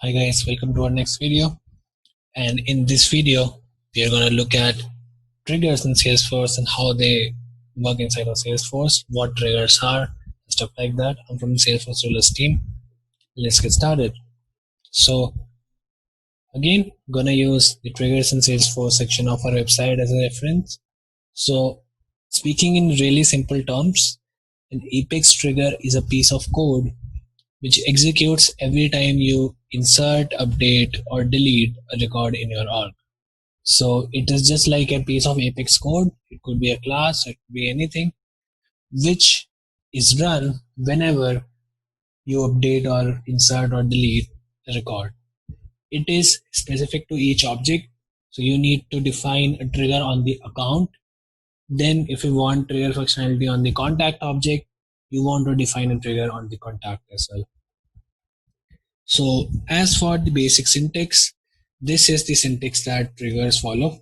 Hi guys, welcome to our next video. And in this video, we are going to look at triggers in Salesforce and how they work inside of Salesforce, what triggers are, stuff like that. I'm from the Salesforce Rulers team. Let's get started. So again, gonna use the triggers in Salesforce section of our website as a reference. So speaking in really simple terms, an Apex trigger is a piece of code which executes every time you insert, update, or delete a record in your org. So it is just like a piece of Apex code. It could be a class, it could be anything, which is run whenever you update or insert or delete a record. It is specific to each object. So you need to define a trigger on the account. Then if you want trigger functionality on the contact object, you want to define a trigger on the contact as well. So as for the basic syntax, this is the syntax that triggers follow.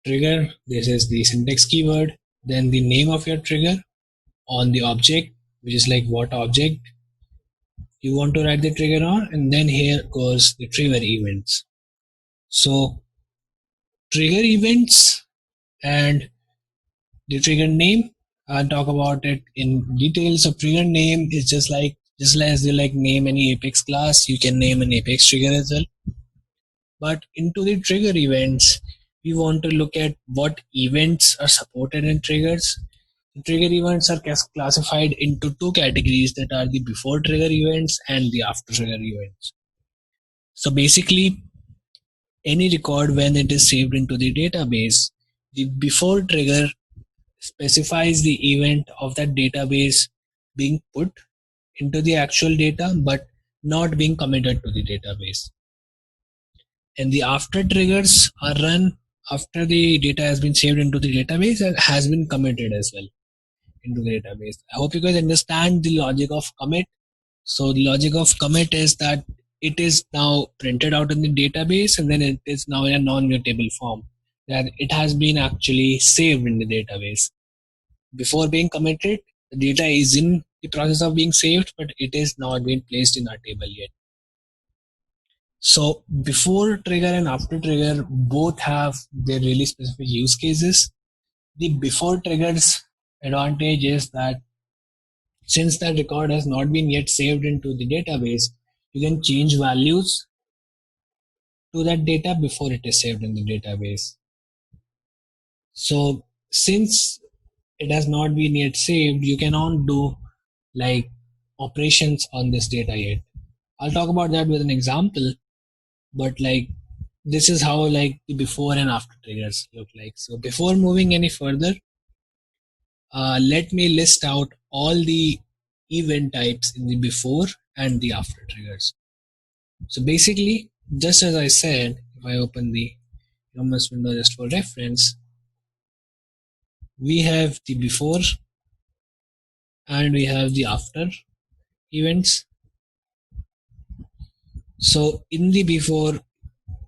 Trigger, this is the syntax keyword, then the name of your trigger on the object, which is like what object you want to write the trigger on, and then here goes the trigger events. So trigger events and the trigger name, I'll talk about it in detail. So trigger name is just as you like name any Apex class, you can name an Apex trigger as well. But into the trigger events, we want to look at what events are supported in triggers. The trigger events are classified into two categories, that are the before trigger events and the after trigger events. So basically, any record when it is saved into the database, the before trigger specifies the event of that database being put into the actual data but not being committed to the database. And the after triggers are run after the data has been saved into the database and has been committed as well into the database. I hope you guys understand the logic of commit. So the logic of commit is that it is now printed out in the database and then it is now in a non-mutable form, that it has been actually saved in the database. Before being committed, the data is in the process of being saved, but it is not been placed in our table yet. So before trigger and after trigger both have their really specific use cases. The before triggers advantage is that since that record has not been yet saved into the database, you can change values to that data before it is saved in the database. So since it has not been yet saved, you cannot do like operations on this data yet. I'll talk about that with an example, but like this is how like the before and after triggers look like. So before moving any further, let me list out all the event types in the before and the after triggers. So basically, just as I said, if I open the numbers window just for reference, we have the before and we have the after events. So in the before,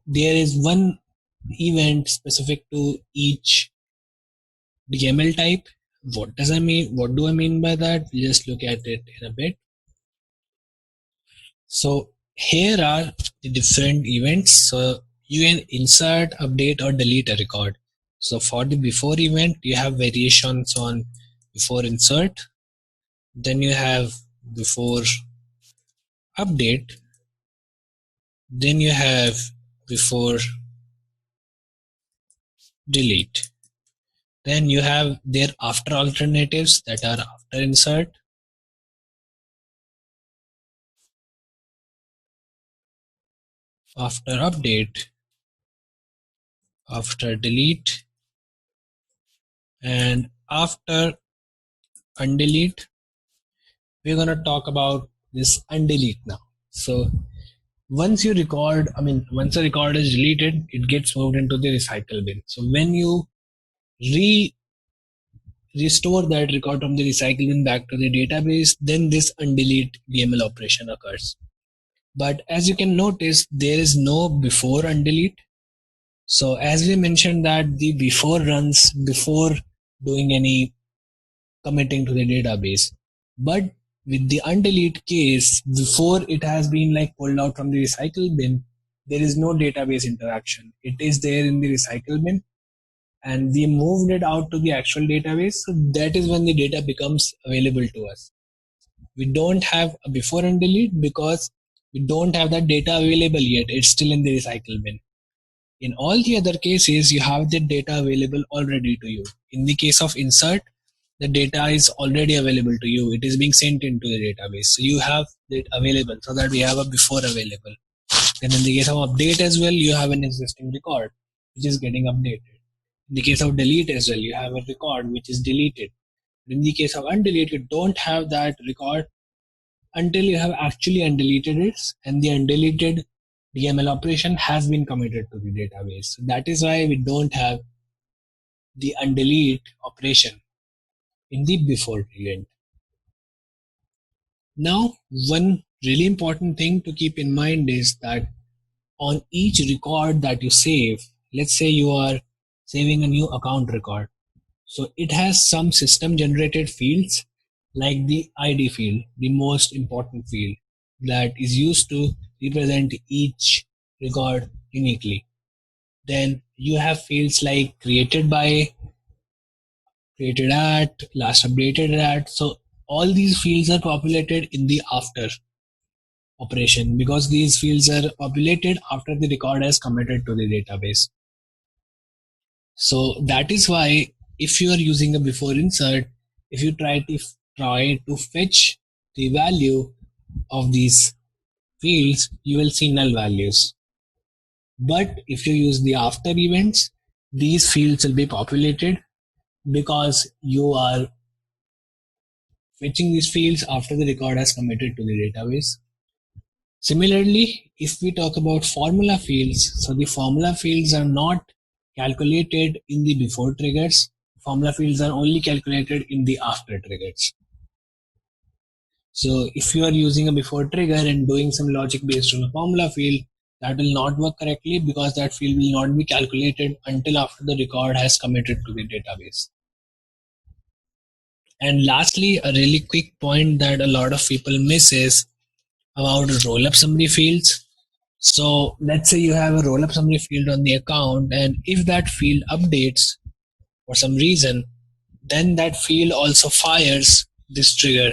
there is one event specific to each DML type. What does I mean? What do I mean by that? We'll just look at it in a bit. So here are the different events. So you can insert, update, or delete a record. So for the before event, you have variations on before insert. Then you have before update. Then you have before delete. Then you have their after alternatives, that are after insert, after update, after delete, and after undelete. We're going to talk about this undelete now. So once a record is deleted, it gets moved into the recycle bin. So when you restore that record from the recycle bin back to the database, then this undelete DML operation occurs. But as you can notice, there is no before undelete. So as we mentioned that the before runs before doing any committing to the database, but With the undelete case, before it has been like pulled out from the recycle bin, there is no database interaction. It is there in the recycle bin, and we moved it out to the actual database. So that is when the data becomes available to us. We don't have a before and delete because we don't have that data available yet. It's still in the recycle bin. In all the other cases, you have the data available already to you. In the case of insert, the data is already available to you. It is being sent into the database. So you have it available so that we have a before available. Then in the case of update as well, you have an existing record which is getting updated. In the case of delete as well, you have a record which is deleted. In the case of undelete, you don't have that record until you have actually undeleted it, and the undeleted DML operation has been committed to the database. So that is why we don't have the undelete operation in the before event. Now, one really important thing to keep in mind is that on each record that you save, let's say you are saving a new account record. So it has some system generated fields like the ID field, the most important field that is used to represent each record uniquely. Then you have fields like created by, created at, last updated at. So all these fields are populated in the after operation because these fields are populated after the record has committed to the database. So that is why if you are using a before insert, if you try to fetch the value of these fields, you will see null values. But if you use the after events, these fields will be populated because you are fetching these fields after the record has committed to the database. Similarly, if we talk about formula fields, so the formula fields are not calculated in the before triggers. Formula fields are only calculated in the after triggers. So if you are using a before trigger and doing some logic based on a formula field, that will not work correctly because that field will not be calculated until after the record has committed to the database. And lastly, a really quick point that a lot of people miss is about roll-up summary fields. So let's say you have a roll-up summary field on the account, and if that field updates for some reason, then that field also fires this trigger,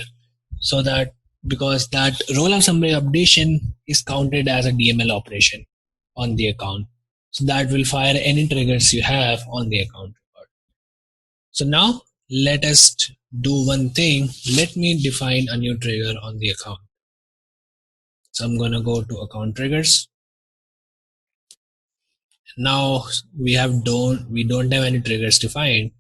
so that because that roll-up summary updation is counted as a DML operation on the account. So that will fire any triggers you have on the account record. So now let us do one thing. Let me define a new trigger on the account. So I'm going to go to account triggers. Now we don't have any triggers defined.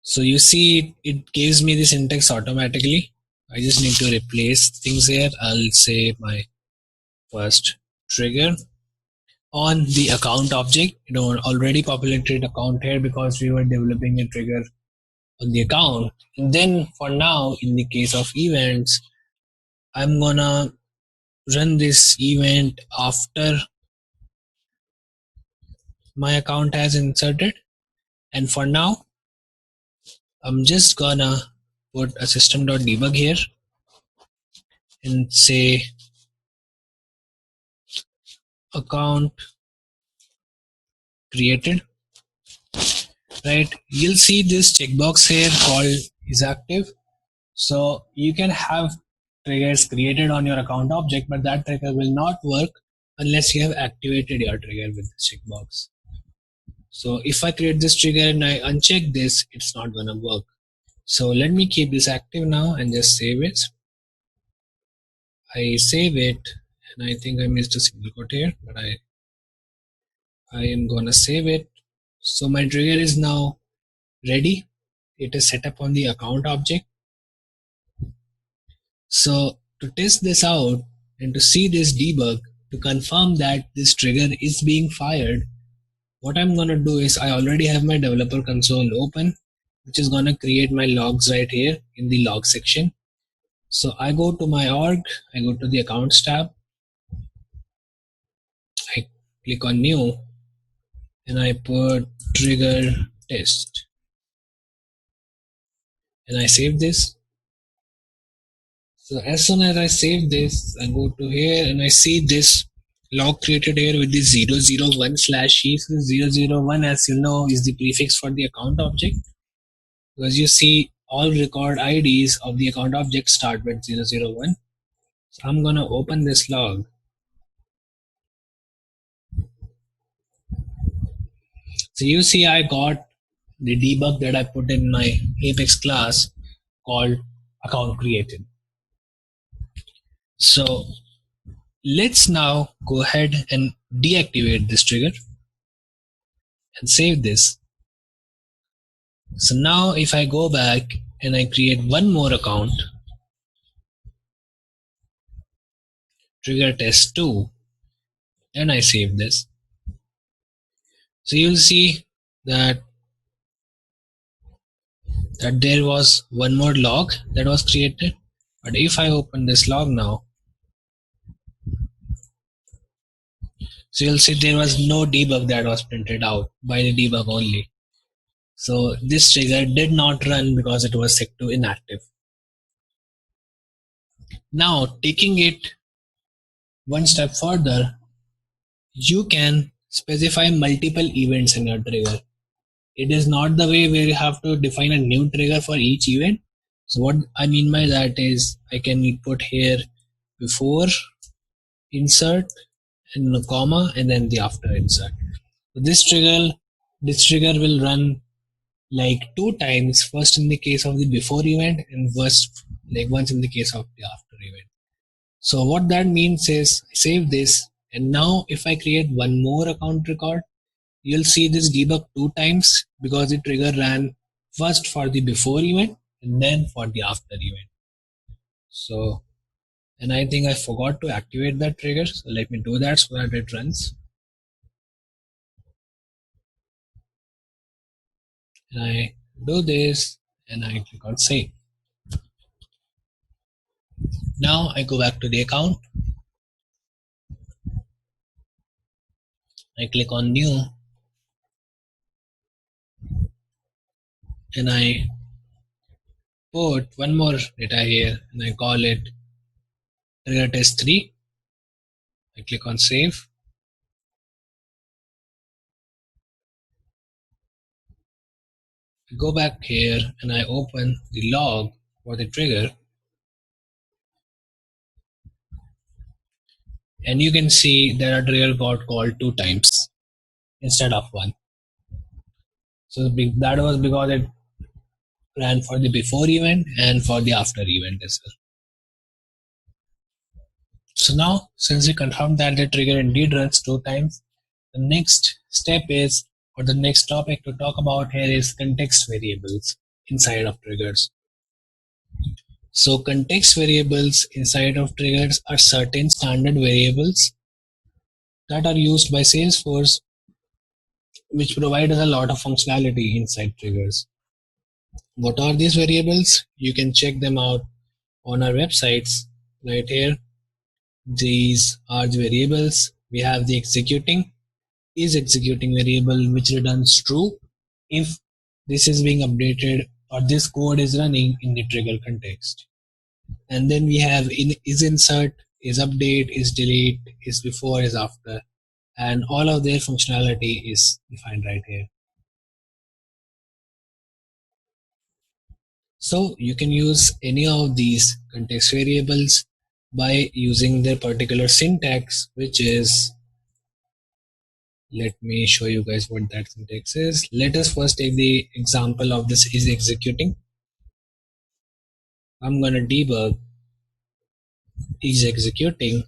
So you see it gives me the syntax automatically. I just need to replace things here. I'll say my first trigger on the account object. Already populated account here because we were developing a trigger on the account. And then for now, in the case of events, I'm gonna run this event after my account has inserted. And for now, I'm just gonna put a system.debug here and say account created. Right, you'll see this checkbox here called is active. So you can have triggers created on your account object, but that trigger will not work unless you have activated your trigger with this checkbox. So if I create this trigger and I uncheck this, it's not gonna work. So let me keep this active now and just save it. I save it, and I think I missed a single quote here, but I am gonna save it. So my trigger is now ready. It is set up on the account object. So to test this out and to see this debug, to confirm that this trigger is being fired, what I'm gonna do is I already have my developer console open, which is gonna create my logs right here in the log section. So I go to my org, I go to the accounts tab, I click on new, and I put trigger test, and I save this. So as soon as I save this, I go to here and I see this log created here with the 001/e. So 001, as you know, is the prefix for the account object, because you see all record IDs of the account object start with 001. So I'm gonna open this log. So you see I got the debug that I put in my Apex class called account created. So let's now go ahead and deactivate this trigger and save this. So now if I go back and I create one more account, trigger test 2, and I save this. So you'll see that there was one more log that was created. But if I open this log now, so you'll see there was no debug that was printed out by the debug only. So this trigger did not run because it was set to inactive. Now taking it one step further, you can specify multiple events in your trigger. It is not the way where you have to define a new trigger for each event. So what I mean by that is I can put here before insert and a comma and then the after insert. So this trigger will run like 2 times, first in the case of the before event and once in the case of the after event. So what that means is save this, and now if I create one more account record, you'll see this debug 2 times because the trigger ran first for the before event and then for the after event. So, and I think I forgot to activate that trigger, so let me do that so that it runs. And I do this and I click on save. Now I go back to the account, I click on new, and I put one more data here and I call it trigger test 3. I click on save. I go back here and I open the log for the trigger, and you can see that our trigger got called 2 times instead of one. So that was because it ran for the before event and for the after event as well. So now, since we confirmed that the trigger indeed runs 2 times, the next step is, or the next topic to talk about here is context variables inside of triggers. So context variables inside of triggers are certain standard variables that are used by Salesforce, which provide us a lot of functionality inside triggers. What are these variables? You can check them out on our websites right here. These are the variables. We have the is executing variable, which returns true if this is being updated or this code is running in the trigger context. And then we have is insert, is update, is delete, is before, is after, and all of their functionality is defined right here. So you can use any of these context variables by using their particular syntax, which is, let me show you guys what that syntax is. Let us first take the example of this is executing. I'm going to debug is executing,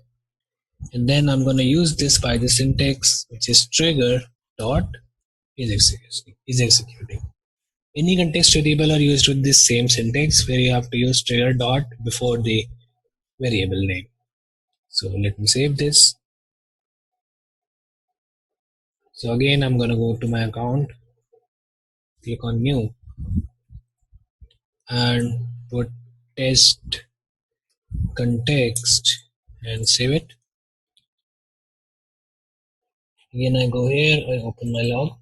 and then I'm going to use this by the syntax, which is trigger dot is executing. Any context variable are used with this same syntax where you have to use trigger dot before the variable name. So let me save this. So again, I'm going to go to my account, click on new, and put test context and save it. Again, I go here, I open my log.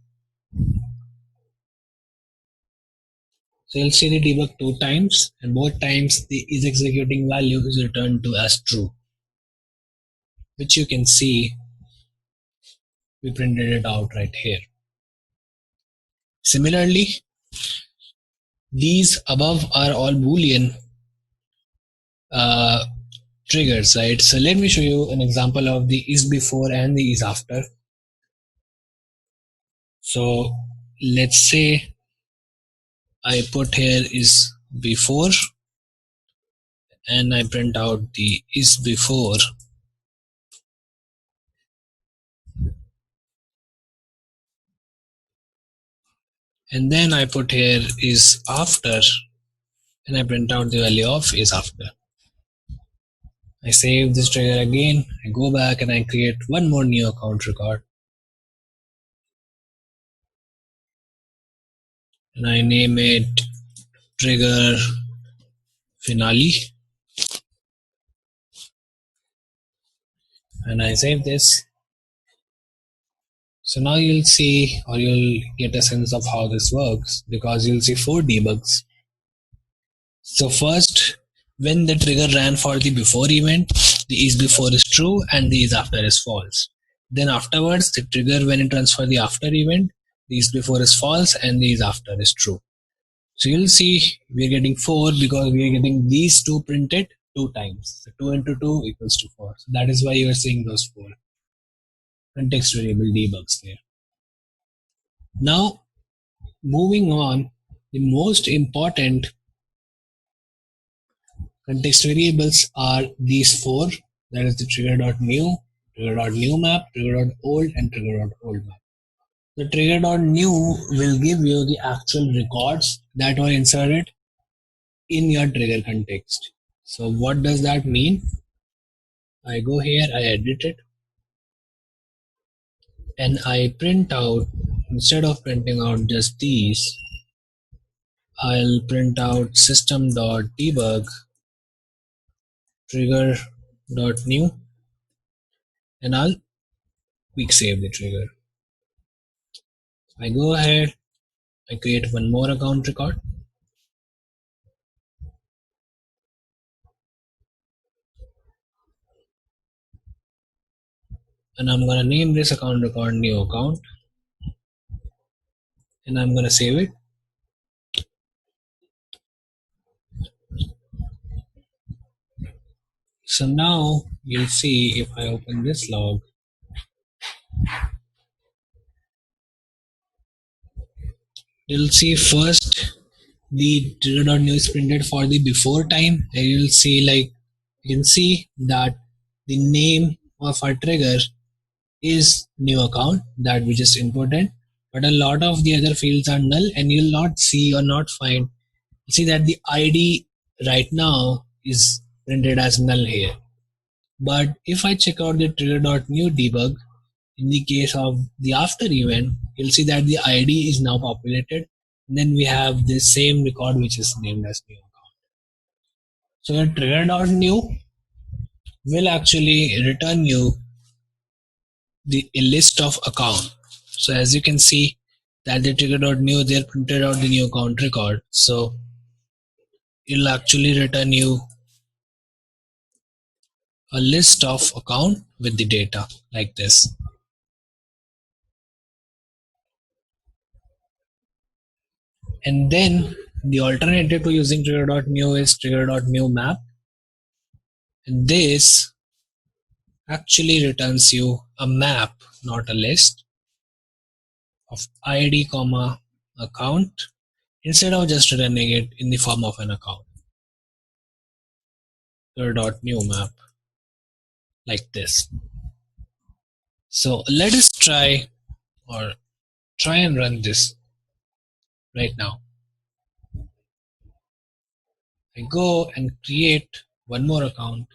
So you'll see the debug 2 times, and both times the is executing value is returned to as true, which you can see we printed it out right here. Similarly, these above are all Boolean uh, triggers, right? So let me show you an example of the is before and the is after. So let's say I put here is before and I print out the is before, and then I put here is after and I print out the value of is after. I save this trigger again, I go back and I create one more new account record and I name it trigger finale and I save this. So now you'll see, or you'll get a sense of how this works, because you'll see 4 debugs. So first, when the trigger ran for the before event, the is before is true and the is after is false. Then afterwards, the trigger when it runs for the after event, the is before is false and the is after is true. So you'll see we're getting 4 because we are getting these 2 printed 2 times. So 2 into 2 equals to 4. So that is why you are seeing those 4 context variable debugs there. Now, moving on, the most important context variables are these 4. That is the trigger.new, trigger.new map, trigger.old, and trigger.old map. The trigger.new will give you the actual records that were inserted in your trigger context. So what does that mean? I go here, I edit it, and I print out, instead of printing out just these, I'll print out system.debug trigger.new and I'll quick save the trigger. I go ahead, I create one more account record and I'm gonna name this account record new account and I'm gonna save it. So now you'll see if I open this log, you'll see first the trigger.new is printed for the before time, and you'll see like you can see that the name of our trigger is new account that we just imported, but a lot of the other fields are null and you'll not see or not find. You see that the ID right now is printed as null here. But if I check out the trigger.new debug, in the case of the after event, you'll see that the ID is now populated. And then we have the same record which is named as new account. So your trigger.new will actually return you a list of account. So as you can see that the trigger.new there printed out the new account record. So it'll actually return you a list of account with the data like this. And then the alternative to using trigger.new is trigger.new map. And this actually returns you a map, not a list, of ID comma account instead of just returning it in the form of an account. Trigger.new map like this. So let us try and run this right now. I go and create one more account.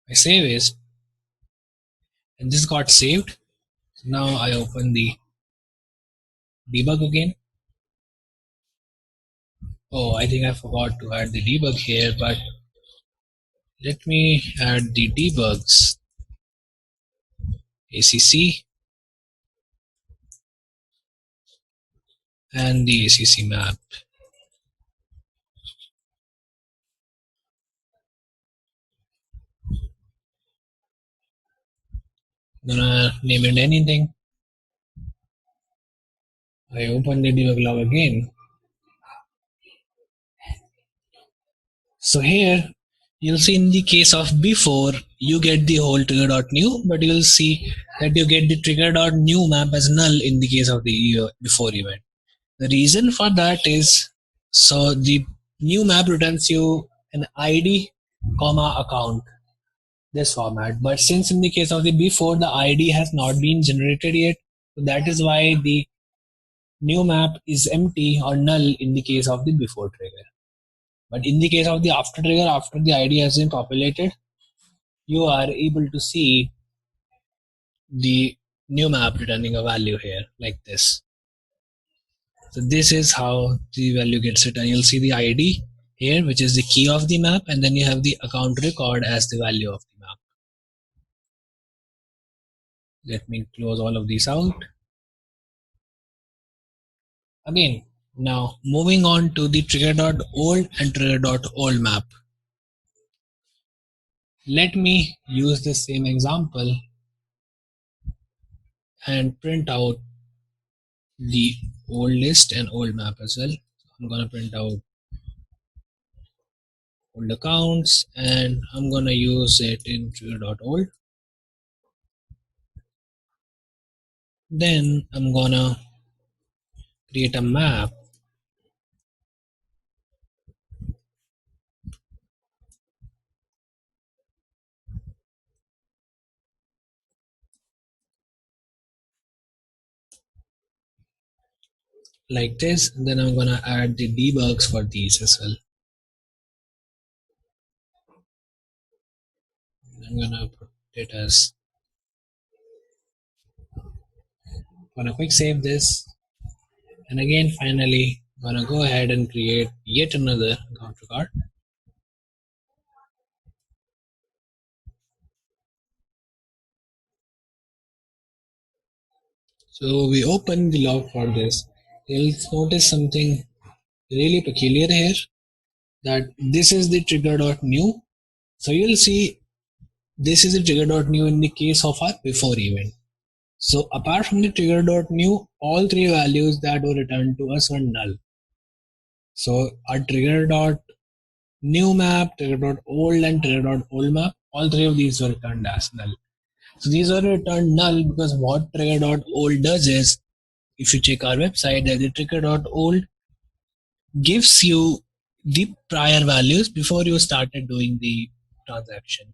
I save it and this got saved. So now I open the debug again. Oh, I think I forgot to add the debug here, but Let me add the debugs ACC and the ACC map. Gonna name it anything. I open the debug log again. So here you'll see in the case of before you get the whole trigger.new, but you'll see that you get the trigger.new map as null in the case of the before event. The reason for that is so the new map returns you an ID comma account, this format, but since in the case of the before the ID has not been generated yet, so that is why the new map is empty or null in the case of the before trigger. But in the case of the after trigger, after the ID has been populated, you are able to see the new map returning a value here like this. So this is how the value gets returned. You'll see the ID here, which is the key of the map, and then you have the account record as the value of the map. Let me close all of these out. Again, now moving on to the trigger.old and trigger.old map. Let me use the same example and print out the old list and old map as well. I'm gonna print out old accounts and I'm gonna use it in trigger.old. Then I'm gonna create a map like this. Then I'm gonna add the debugs for these as well. I'm gonna put it as gonna quick save this, and again finally gonna go ahead and create yet another account record. So we open the log for this. You'll notice something really peculiar here, that this is the trigger.new. So you'll see this is the trigger.new in the case of our before event. So apart from the trigger.new, all three values that were returned to us were null. So our trigger.new map, trigger.old and trigger.old map, all three of these were returned as null. So these are returned null because what trigger.old does is, if you check our website, that the trigger.old gives you the prior values before you started doing the transaction.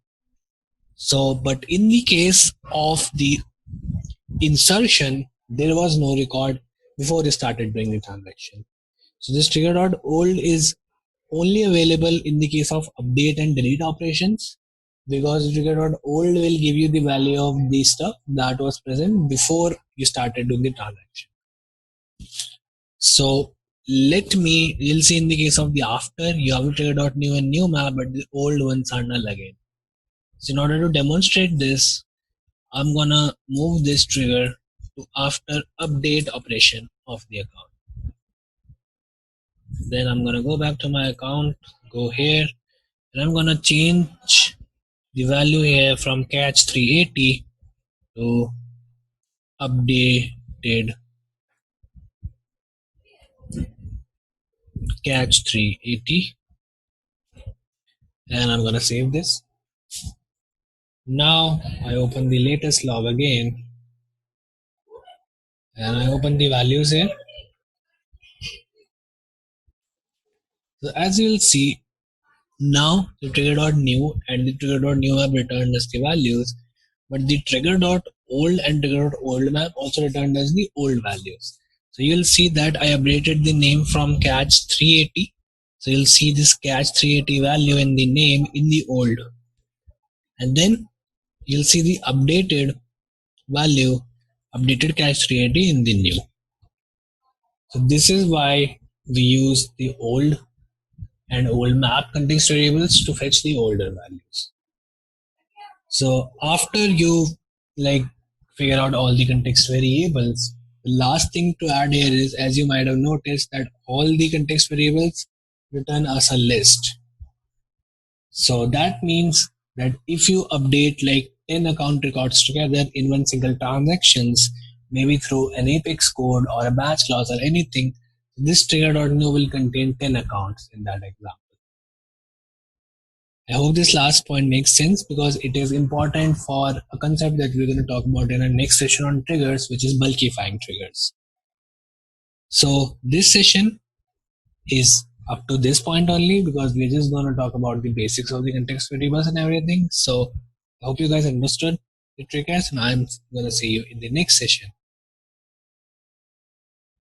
So, but in the case of the insertion, there was no record before you started doing the transaction. So this trigger.old is only available in the case of update and delete operations, because trigger.old will give you the value of the stuff that was present before you started doing the transaction. So you'll see in the case of the after, you have trigger.new and new map, but the old ones are null again. So in order to demonstrate this, I'm gonna move this trigger to after update operation of the account. Then I'm gonna go back to my account, go here, and I'm gonna change the value here from catch 380 to updated catch 380, and I'm gonna save this. Now I open the latest log again and I open the values here. So as you'll see, now the trigger.new and the trigger.new have returned as the values, but the trigger.old and trigger.old map also returned as the old values. So you'll see that I updated the name from catch 380. So you'll see this catch 380 value in the name in the old, and then you'll see the updated value, updated catch 380 in the new. So this is why we use the old and old map context variables to fetch the older values. So after you like figure out all the context variables, the last thing to add here is, as you might have noticed, that all the context variables return us a list. So that means that if you update like 10 account records together in one single transactions, maybe through an Apex code or a batch clause or anything, this trigger.ino will contain 10 accounts in that example. I hope this last point makes sense because it is important for a concept that we're going to talk about in our next session on triggers, which is multifying triggers. So this session is up to this point only because we're just going to talk about the basics of the context variables and everything. So I hope you guys understood the triggers, and I'm going to see you in the next session.